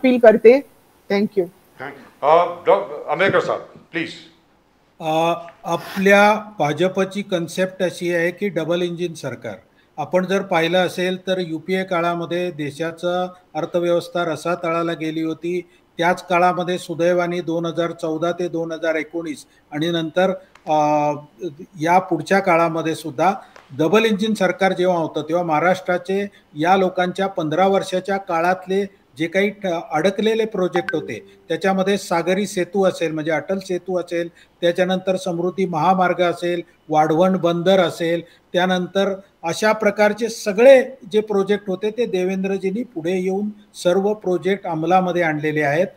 Appeal करते. Thank you. Ambedkar साहेब please. आपल्या भाजपची कन्सेप्ट अशी आहे की डबल इंजिन सरकार. आपण जर पाहिलं असेल तर UPA काळामध्ये देशाचा अर्थव्यवस्था रसातळाला गेली होती. त्याच काळामध्ये सुदैवाने 2014 ते 2019 आणि नंतर या पुढच्या काळामध्ये सुद्धा डबल इंजिन सरकार जेव्हा होतं तेव्हा महाराष्ट्राचे या लोकांच्या 15 वर्षाच्या काळातले जे काही अडकलेले प्रोजेक्ट होते त्याच्यामध्ये सागरी सेतू असेल म्हणजे अटल सेतू असेल, त्याच्यानंतर समृद्धी महामार्ग असेल, वाढवण बंदर असेल, त्यानंतर अशा प्रकारचे सगळे जे प्रोजेक्ट होते ते देवेंद्रजींनी पुढे येऊन सर्व प्रोजेक्ट अंमलामध्ये आणलेले आहेत.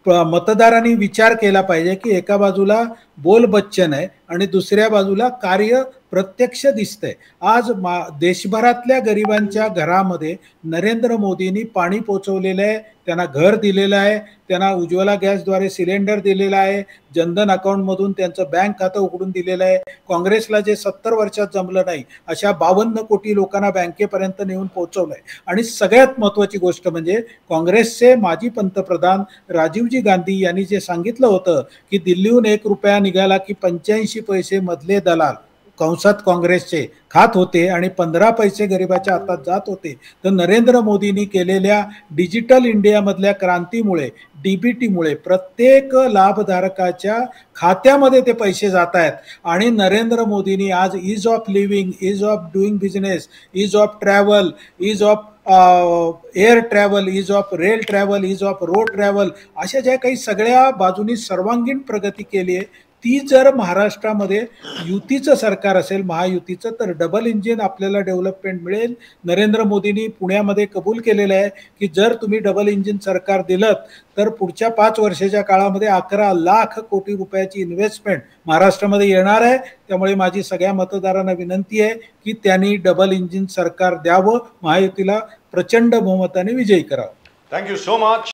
मतदारांनी विचार केला पाहिजे की एका बाजूला बोल बच्चन आहे आणि दुसऱ्या बाजूला कार्य प्रत्यक्ष दिसतंय. आज देशभरातल्या गरिबांच्या घरामध्ये नरेंद्र मोदींनी पाणी पोचवलेलं आहे, त्यांना घर दिलेलं आहे, त्यांना उज्ज्वला गॅसद्वारे सिलेंडर दिलेला आहे, जनधन अकाउंटमधून त्यांचं बँक खातं उघडून दिलेलं आहे. काँग्रेसला जे 70 वर्षात जमलं नाही अशा 52 कोटी लोकांना बँकेपर्यंत नेऊन पोहोचवलं आहे. आणि सगळ्यात महत्त्वाची गोष्ट म्हणजे काँग्रेसचे माजी पंतप्रधान राजीवजी गांधी यांनी जे सांगितलं होतं की दिल्लीहून 1 रुपया निघाला की 85 पैसे मधले दलाल कंसात काँग्रेसचे खात होते आणि 15 पैसे गरिबाच्या हातात जात होते. तर नरेंद्र मोदींनी केलेल्या डिजिटल इंडियामधल्या क्रांतीमुळे DBTमुळे प्रत्येक लाभधारकाच्या खात्यामध्ये ते पैसे जात आहेत. आणि नरेंद्र मोदींनी आज ease of living, ease of doing business, ease of travel, ease of air travel, ease of rail travel, ease of road travel अशा ज्या काही सगळ्या बाजूनी सर्वांगीण प्रगती केली आहे ती जर महाराष्ट्रामध्ये युतीचं सरकार असेल महायुतीचं तर डबल इंजिन आपल्याला डेव्हलपमेंट मिळेल. नरेंद्र मोदींनी पुण्यामध्ये कबूल केलेलं आहे की जर तुम्ही डबल इंजिन सरकार दिलं तर पुढच्या 5 वर्षाच्या काळामध्ये 11 लाख कोटी रुपयाची इन्व्हेस्टमेंट महाराष्ट्रामध्ये येणार आहे. त्यामुळे माझी सगळ्या मतदारांना विनंती आहे की त्यांनी डबल इंजिन सरकार द्यावं, महायुतीला प्रचंड बहुमताने विजयी करावं. Thank you so much.